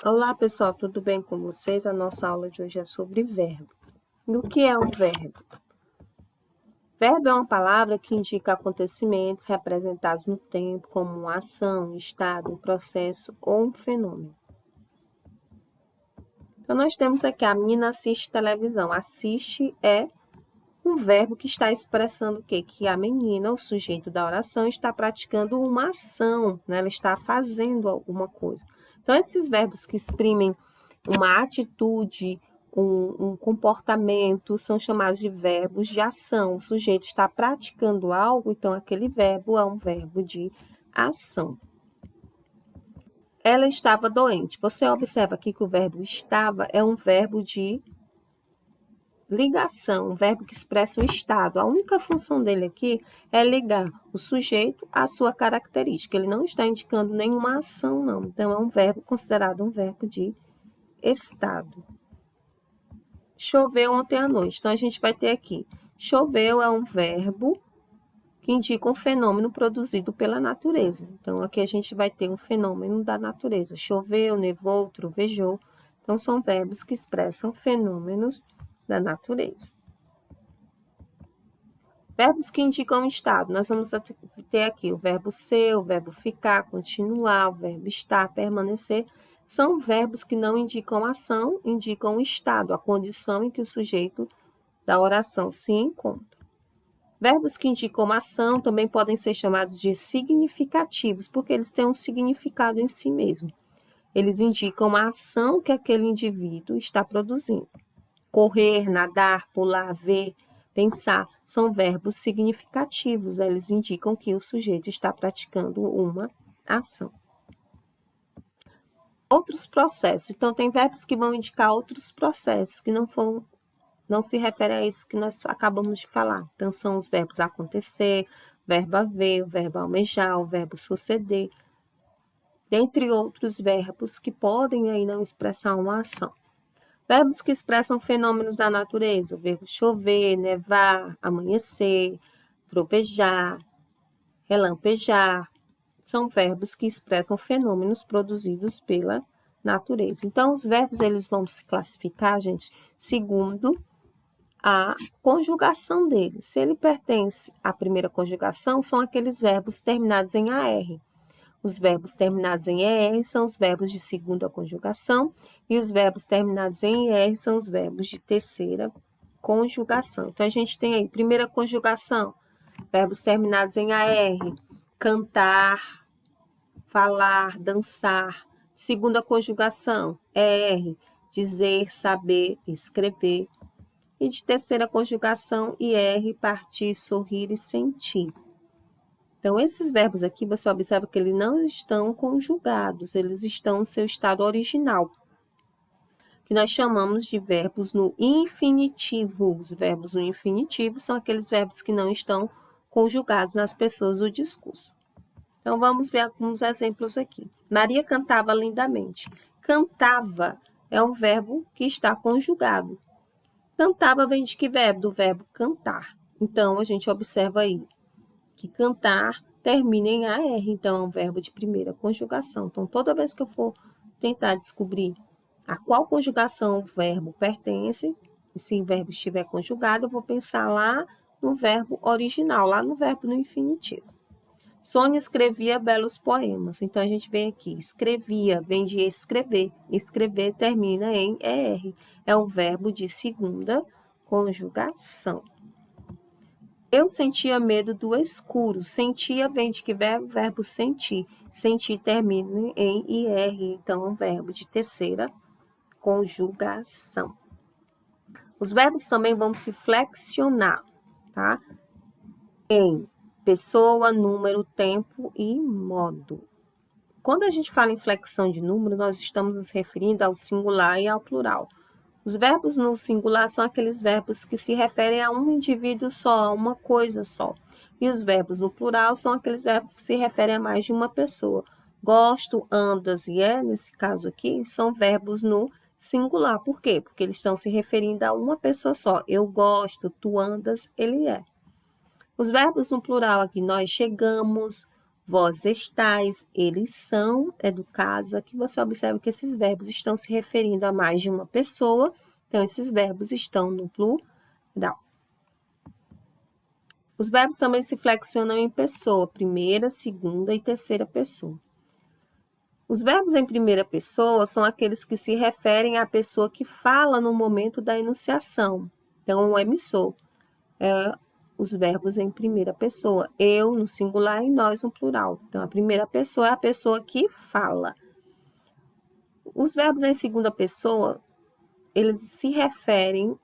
Olá, pessoal, tudo bem com vocês? A nossa aula de hoje é sobre verbo. E o que é um verbo? Verbo é uma palavra que indica acontecimentos representados no tempo, como uma ação, um estado, um processo ou um fenômeno. Então, nós temos aqui a menina assiste televisão. Assiste é um verbo que está expressando o quê? Que a menina, o sujeito da oração, está praticando uma ação, né? Ela está fazendo alguma coisa. Então, esses verbos que exprimem uma atitude, um comportamento, são chamados de verbos de ação. O sujeito está praticando algo, então aquele verbo é um verbo de ação. Ela estava doente. Você observa aqui que o verbo estava é um verbo de ligação, um verbo que expressa um estado. A única função dele aqui é ligar o sujeito à sua característica. Ele não está indicando nenhuma ação, não. Então, é um verbo considerado um verbo de estado. Choveu ontem à noite. Então, a gente vai ter aqui. Choveu é um verbo que indica um fenômeno produzido pela natureza. Então, aqui a gente vai ter um fenômeno da natureza. Choveu, nevou, trovejou. Então, são verbos que expressam fenômenos da natureza. Verbos que indicam estado. Nós vamos ter aqui o verbo ser, o verbo ficar, continuar, o verbo estar, permanecer. São verbos que não indicam ação, indicam o estado, a condição em que o sujeito da oração se encontra. Verbos que indicam ação também podem ser chamados de significativos, porque eles têm um significado em si mesmo. Eles indicam a ação que aquele indivíduo está produzindo. Correr, nadar, pular, ver, pensar, são verbos significativos. Eles indicam que o sujeito está praticando uma ação. Outros processos. Então, tem verbos que vão indicar outros processos que não se referem a isso que nós acabamos de falar. Então, são os verbos acontecer, verbo haver, o verbo almejar, o verbo suceder, dentre outros verbos que podem aí não expressar uma ação. Verbos que expressam fenômenos da natureza, o verbo chover, nevar, amanhecer, trovejar, relampejar, são verbos que expressam fenômenos produzidos pela natureza. Então, os verbos eles vão se classificar, gente, segundo a conjugação dele. Se ele pertence à primeira conjugação, são aqueles verbos terminados em AR. Os verbos terminados em ER são os verbos de segunda conjugação e os verbos terminados em IR são os verbos de terceira conjugação. Então, a gente tem aí, primeira conjugação, verbos terminados em AR, cantar, falar, dançar. Segunda conjugação, ER, dizer, saber, escrever. E de terceira conjugação, IR, partir, sorrir e sentir. Então, esses verbos aqui, você observa que eles não estão conjugados, eles estão no seu estado original, que nós chamamos de verbos no infinitivo. Os verbos no infinitivo são aqueles verbos que não estão conjugados nas pessoas do discurso. Então, vamos ver alguns exemplos aqui. Maria cantava lindamente. Cantava é um verbo que está conjugado. Cantava vem de que verbo? Do verbo cantar. Então, a gente observa aí que cantar termina em AR, então é um verbo de primeira conjugação. Então, toda vez que eu for tentar descobrir a qual conjugação o verbo pertence, e se o verbo estiver conjugado, eu vou pensar lá no verbo original, lá no verbo no infinitivo. Sônia escrevia belos poemas. Então, a gente vem aqui, escrevia, vem de escrever. Escrever termina em ER. É um verbo de segunda conjugação. Eu sentia medo do escuro. Sentia vem de que verbo? Verbo sentir. Sentir termina em IR, então é um verbo de terceira conjugação. Os verbos também vão se flexionar, tá? Em pessoa, número, tempo e modo. Quando a gente fala em flexão de número, nós estamos nos referindo ao singular e ao plural. Os verbos no singular são aqueles verbos que se referem a um indivíduo só, a uma coisa só. E os verbos no plural são aqueles verbos que se referem a mais de uma pessoa. Gosto, andas e é, nesse caso aqui, são verbos no singular. Por quê? Porque eles estão se referindo a uma pessoa só. Eu gosto, tu andas, ele é. Os verbos no plural aqui, nós chegamos, vós estáis, eles são educados. Aqui você observa que esses verbos estão se referindo a mais de uma pessoa, então esses verbos estão no plural. Os verbos também se flexionam em pessoa, primeira, segunda e terceira pessoa. Os verbos em primeira pessoa são aqueles que se referem à pessoa que fala no momento da enunciação. Então, o emissor é os verbos em primeira pessoa. Eu no singular e nós no plural. Então, a primeira pessoa é a pessoa que fala. Os verbos em segunda pessoa, eles se referem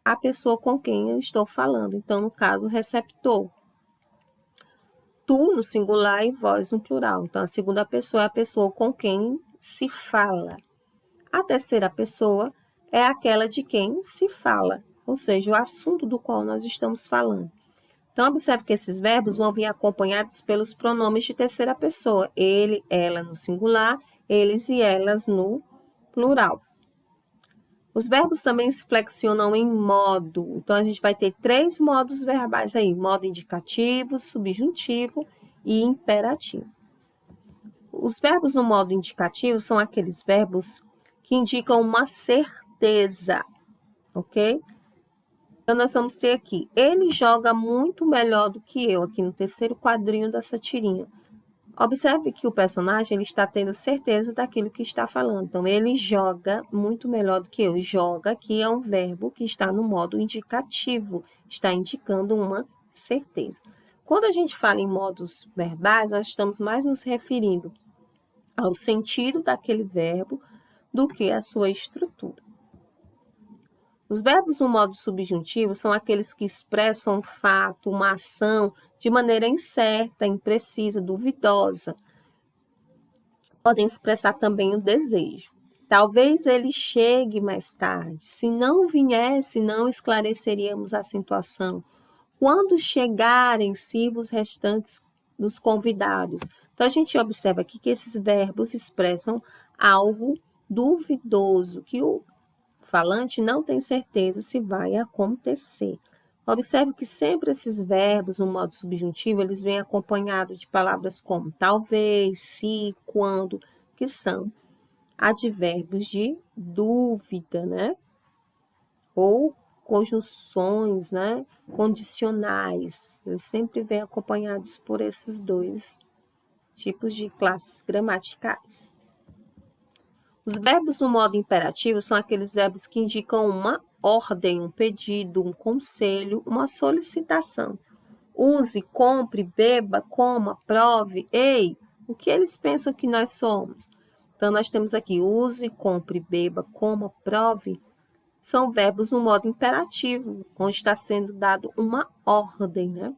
à pessoa com quem eu estou falando. Então, no caso, o receptor. Tu no singular e vós no plural. Então, a segunda pessoa é a pessoa com quem se fala. A terceira pessoa é aquela de quem se fala, ou seja, o assunto do qual nós estamos falando. Então, observe que esses verbos vão vir acompanhados pelos pronomes de terceira pessoa. Ele, ela no singular, eles e elas no plural. Os verbos também se flexionam em modo. Então, a gente vai ter 3 modos verbais aí: modo indicativo, subjuntivo e imperativo. Os verbos no modo indicativo são aqueles verbos que indicam uma certeza, ok? Então, nós vamos ter aqui, ele joga muito melhor do que eu, aqui no terceiro quadrinho dessa tirinha. Observe que o personagem ele está tendo certeza daquilo que está falando. Então, ele joga muito melhor do que eu. Joga aqui é um verbo que está no modo indicativo, está indicando uma certeza. Quando a gente fala em modos verbais, nós estamos mais nos referindo ao sentido daquele verbo do que à sua estrutura. Os verbos no modo subjuntivo são aqueles que expressam um fato, uma ação, de maneira incerta, imprecisa, duvidosa. Podem expressar também o desejo. Talvez ele chegue mais tarde. Se não viesse, não esclareceríamos a situação. Quando chegarem, sirva os restantes dos convidados. Então, a gente observa aqui que esses verbos expressam algo duvidoso, que o falante não tem certeza se vai acontecer. Observe que sempre esses verbos, no modo subjuntivo, eles vêm acompanhados de palavras como talvez, se, quando, que são advérbios de dúvida, né? Ou conjunções, né? Condicionais. Eles sempre vêm acompanhados por esses 2 tipos de classes gramaticais. Os verbos no modo imperativo são aqueles verbos que indicam uma ordem, um pedido, um conselho, uma solicitação. Use, compre, beba, coma, prove. Ei, o que eles pensam que nós somos? Então, nós temos aqui use, compre, beba, coma, prove. São verbos no modo imperativo, onde está sendo dado uma ordem, né?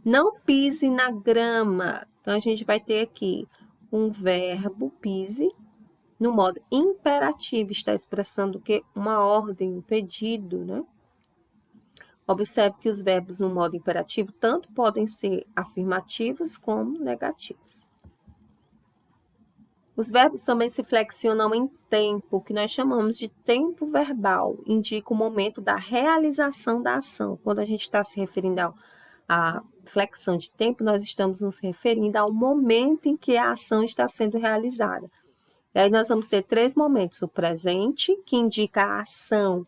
Não pise na grama. Então, a gente vai ter aqui um verbo, pise, no modo imperativo, está expressando o quê? Uma ordem, um pedido, né? Observe que os verbos no modo imperativo tanto podem ser afirmativos como negativos. Os verbos também se flexionam em tempo, que nós chamamos de tempo verbal, indica o momento da realização da ação. Quando a gente está se referindo à flexão de tempo, nós estamos nos referindo ao momento em que a ação está sendo realizada. E aí nós vamos ter 3 momentos: o presente, que indica a ação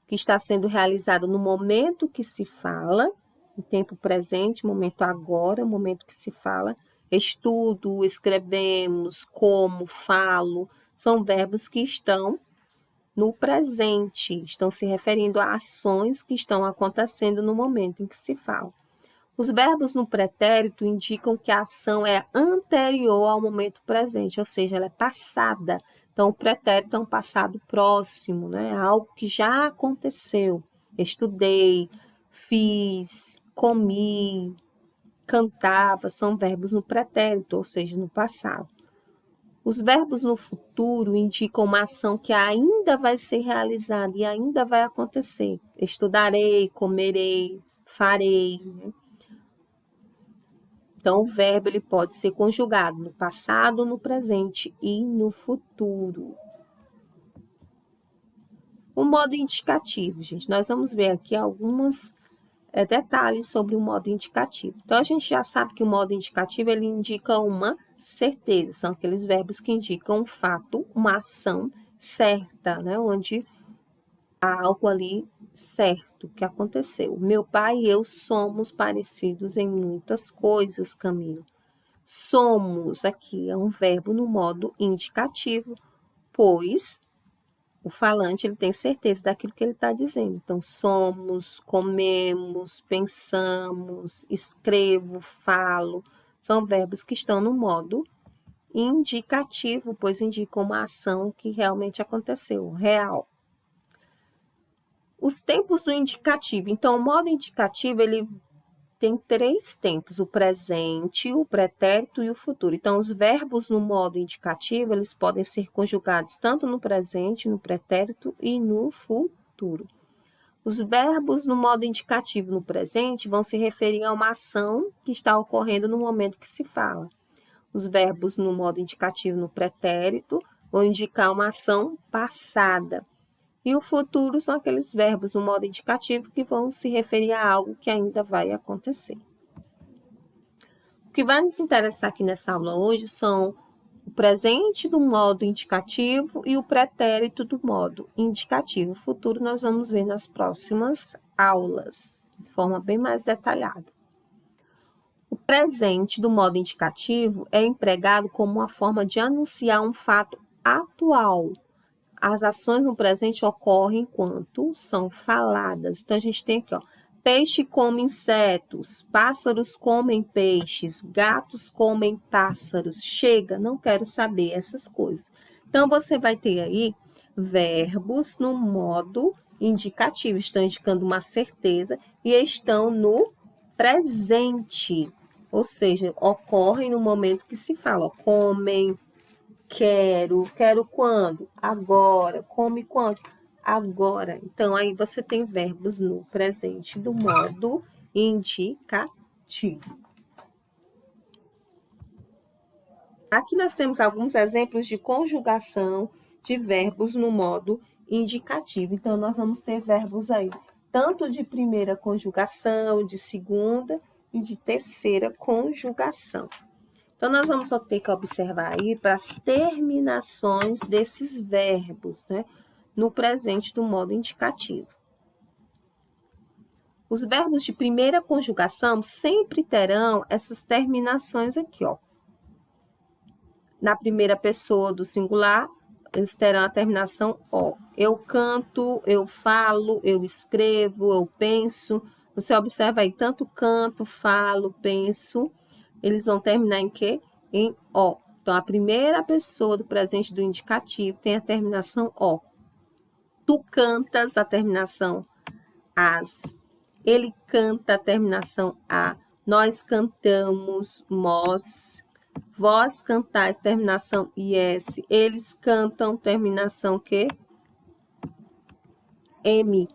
que está sendo realizada no momento que se fala, o tempo presente, momento agora, momento que se fala. Estudo, escrevemos, como, falo, são verbos que estão no presente, estão se referindo a ações que estão acontecendo no momento em que se fala. Os verbos no pretérito indicam que a ação é anterior ao momento presente, ou seja, ela é passada. Então, o pretérito é um passado próximo, né? Algo que já aconteceu. Estudei, fiz, comi, cantava, são verbos no pretérito, ou seja, no passado. Os verbos no futuro indicam uma ação que ainda vai ser realizada e ainda vai acontecer. Estudarei, comerei, farei, né? Então, o verbo ele pode ser conjugado no passado, no presente e no futuro. O modo indicativo, gente, nós vamos ver aqui algumas detalhes sobre o modo indicativo. Então, a gente já sabe que o modo indicativo ele indica uma certeza, são aqueles verbos que indicam um fato, uma ação certa, né? Onde há algo ali certo que aconteceu. Meu pai e eu somos parecidos em muitas coisas, Camilo. Somos aqui é um verbo no modo indicativo, pois o falante ele tem certeza daquilo que ele está dizendo. Então, somos, comemos, pensamos, escrevo, falo. São verbos que estão no modo indicativo, pois indicam uma ação que realmente aconteceu, real. Os tempos do indicativo. Então, o modo indicativo ele tem 3 tempos, o presente, o pretérito e o futuro. Então, os verbos no modo indicativo, eles podem ser conjugados tanto no presente, no pretérito e no futuro. Os verbos no modo indicativo no presente vão se referir a uma ação que está ocorrendo no momento que se fala. Os verbos no modo indicativo no pretérito vão indicar uma ação passada. E o futuro são aqueles verbos no modo indicativo que vão se referir a algo que ainda vai acontecer. O que vai nos interessar aqui nessa aula hoje são o presente do modo indicativo e o pretérito do modo indicativo. O futuro nós vamos ver nas próximas aulas, de forma bem mais detalhada. O presente do modo indicativo é empregado como uma forma de anunciar um fato atual. As ações no presente ocorrem enquanto são faladas. Então, a gente tem aqui, ó, peixe come insetos, pássaros comem peixes, gatos comem pássaros. Chega, não quero saber essas coisas. Então, você vai ter aí verbos no modo indicativo, estão indicando uma certeza e estão no presente, ou seja, ocorrem no momento que se fala, ó, comem, quero quando? Agora. Come quando? Agora. Então, aí você tem verbos no presente do modo indicativo. Aqui nós temos alguns exemplos de conjugação de verbos no modo indicativo. Então, nós vamos ter verbos aí, tanto de primeira conjugação, de segunda e de terceira conjugação. Então, nós vamos só ter que observar aí para as terminações desses verbos, né, no presente do modo indicativo. Os verbos de primeira conjugação sempre terão essas terminações aqui, ó. Na primeira pessoa do singular, eles terão a terminação O. Eu canto, eu falo, eu escrevo, eu penso. Você observa aí, tanto canto, falo, penso, eles vão terminar em quê? Em O. Então, a primeira pessoa do presente do indicativo tem a terminação O. Tu cantas, a terminação as. Ele canta, a terminação A. Nós cantamos, mós. Vós cantais, terminação IS. Eles cantam, terminação que? M.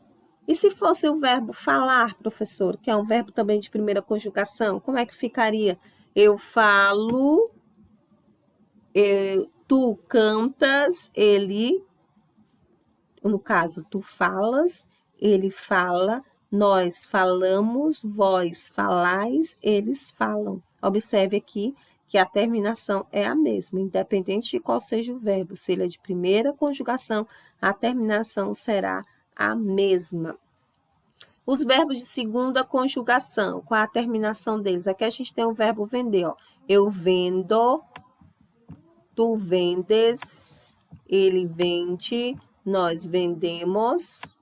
E se fosse o verbo falar, professor, que é um verbo também de primeira conjugação, como é que ficaria? Eu falo, tu cantas, ele, no caso, tu falas, ele fala, nós falamos, vós falais, eles falam. Observe aqui que a terminação é a mesma, independente de qual seja o verbo. Se ele é de primeira conjugação, a terminação será a mesma. Os verbos de segunda conjugação, qual a terminação deles? Aqui a gente tem o verbo vender, ó. Eu vendo, tu vendes, ele vende, nós vendemos,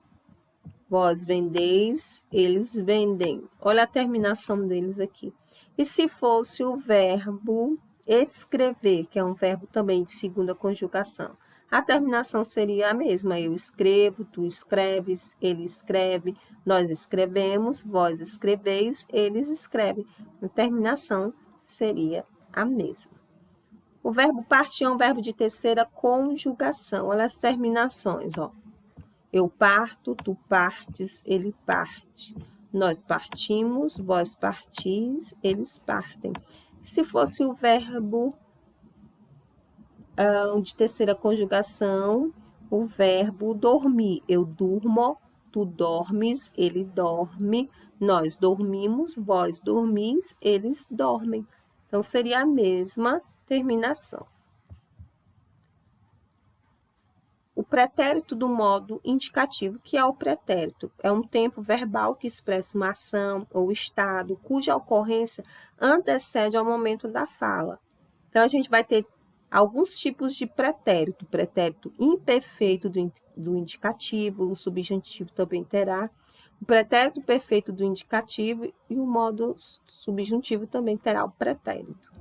vós vendeis, eles vendem. Olha a terminação deles aqui. E se fosse o verbo escrever, que é um verbo também de segunda conjugação, a terminação seria a mesma. Eu escrevo, tu escreves, ele escreve, nós escrevemos, vós escreveis, eles escrevem. A terminação seria a mesma. O verbo partir é um verbo de terceira conjugação. Olha as terminações, ó. Eu parto, tu partes, ele parte. Nós partimos, vós partis, eles partem. Se fosse o verbo de terceira conjugação, o verbo dormir. Eu durmo, tu dormes, ele dorme, Nós dormimos, vós dormis, eles dormem. Então, seria a mesma terminação. O pretérito do modo indicativo, que é o pretérito, é um tempo verbal que expressa uma ação ou estado cuja ocorrência antecede ao momento da fala. Então, a gente vai ter alguns tipos de pretérito. Pretérito imperfeito do indicativo, o subjuntivo também terá. O pretérito perfeito do indicativo e o modo subjuntivo também terá o pretérito,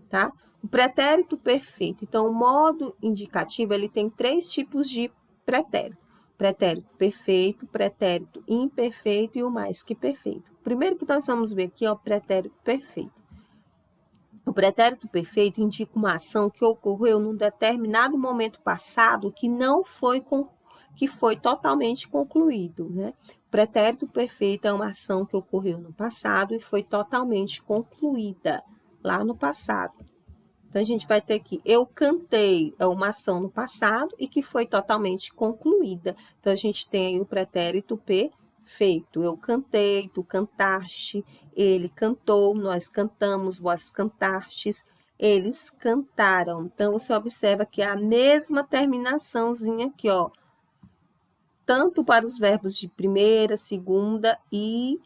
tá? O pretérito perfeito. Então, o modo indicativo, ele tem 3 tipos de pretérito. Pretérito perfeito, pretérito imperfeito e o mais que perfeito. O primeiro que nós vamos ver aqui é o pretérito perfeito. O pretérito perfeito indica uma ação que ocorreu num determinado momento passado que foi totalmente concluído, né? O pretérito perfeito é uma ação que ocorreu no passado e foi totalmente concluída lá no passado. Então, a gente vai ter aqui, eu cantei, é uma ação no passado e que foi totalmente concluída. Então, a gente tem aí o pretérito perfeito. Eu cantei, tu cantaste, ele cantou, nós cantamos, vós cantastes, eles cantaram. Então, você observa que é a mesma terminaçãozinha aqui, ó. Tanto para os verbos de primeira, segunda e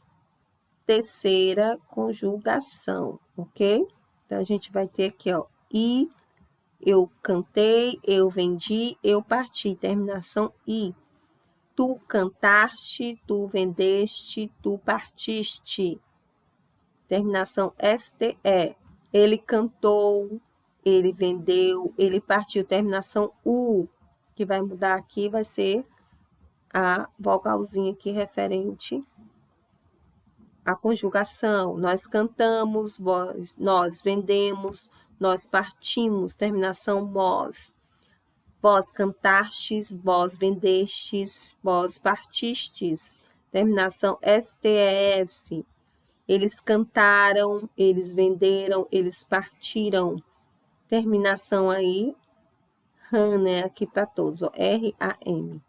terceira conjugação, ok? Então, a gente vai ter aqui, ó, e, eu cantei, eu vendi, eu parti. Terminação I. Tu cantaste, tu vendeste, tu partiste. Terminação STE. Ele cantou, ele vendeu, ele partiu. Terminação U. Que vai mudar aqui, vai ser a vogalzinha aqui referente à conjugação. Nós cantamos, nós vendemos, nós partimos, terminação mós. Vós cantastes, vós vendestes, vós partistes, terminação STES. Eles cantaram, eles venderam, eles partiram. Terminação aí, RAM, né, aqui para todos, ó, RAM.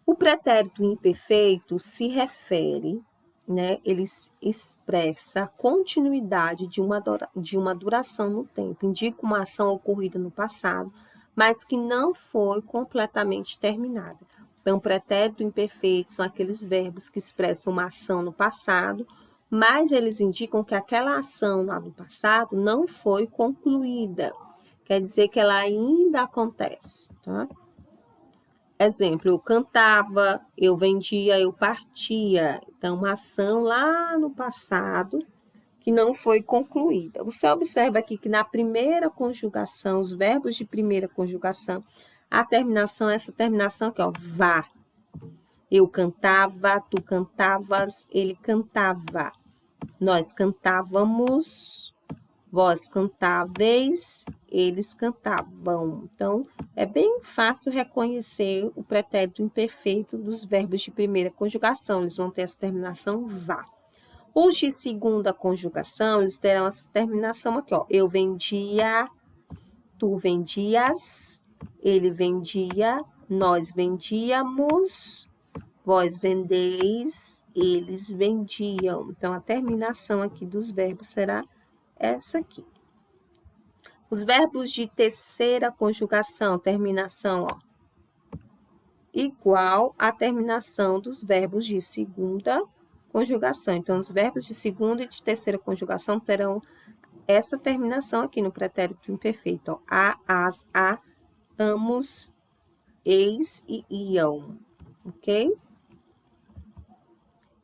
O pretérito imperfeito se refere, né, ele expressa a continuidade de uma duração no tempo, indica uma ação ocorrida no passado, mas que não foi completamente terminada. Então, pretérito imperfeito são aqueles verbos que expressam uma ação no passado, mas eles indicam que aquela ação lá no passado não foi concluída. Quer dizer que ela ainda acontece, tá? Exemplo, eu cantava, eu vendia, eu partia. Então, uma ação lá no passado que não foi concluída. Você observa aqui que na primeira conjugação, os verbos de primeira conjugação, a terminação, essa terminação aqui, ó, vá. Eu cantava, tu cantavas, ele cantava. Nós cantávamos, vós cantáveis, eles cantavam. Então, é bem fácil reconhecer o pretérito imperfeito dos verbos de primeira conjugação. Eles vão ter essa terminação vá. Os de segunda conjugação, eles terão essa terminação aqui, ó. Eu vendia, tu vendias, ele vendia, nós vendíamos, vós vendeis, eles vendiam. Então, a terminação aqui dos verbos será essa aqui. Os verbos de terceira conjugação, terminação, ó, igual à terminação dos verbos de segunda conjugação. Então, os verbos de segunda e de terceira conjugação terão essa terminação aqui no pretérito imperfeito, ó, a, as, a, amos, eis e iam, ok?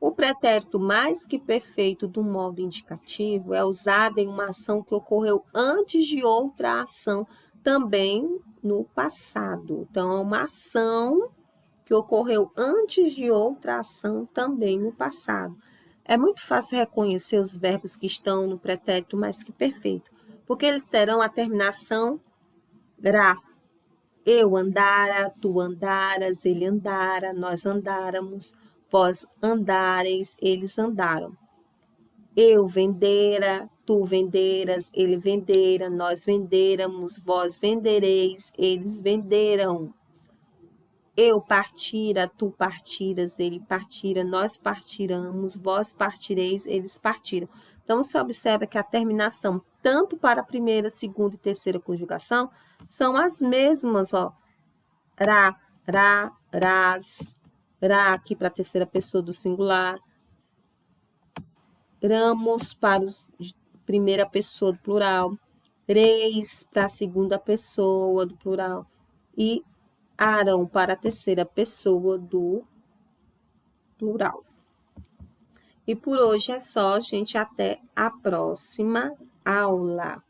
O pretérito mais que perfeito do modo indicativo é usado em uma ação que ocorreu antes de outra ação, também no passado. Então, é uma ação que ocorreu antes de outra ação, também no passado. É muito fácil reconhecer os verbos que estão no pretérito mais que perfeito, porque eles terão a terminação ra. Eu andara, tu andaras, ele andara, nós andáramos, vós andareis, eles andaram. Eu vendera, tu venderas, ele vendera, nós venderamos, vós vendereis, eles venderam. Eu partira, tu partiras, ele partira, nós partiramos, vós partireis, eles partiram. Então, você observa que a terminação, tanto para a primeira, segunda e terceira conjugação, são as mesmas, ó. Ra, ras, ra aqui para a terceira pessoa do singular, ramos para a primeira pessoa do plural, reis para a segunda pessoa do plural e Arão para a terceira pessoa do plural. E por hoje é só, gente. Até a próxima aula.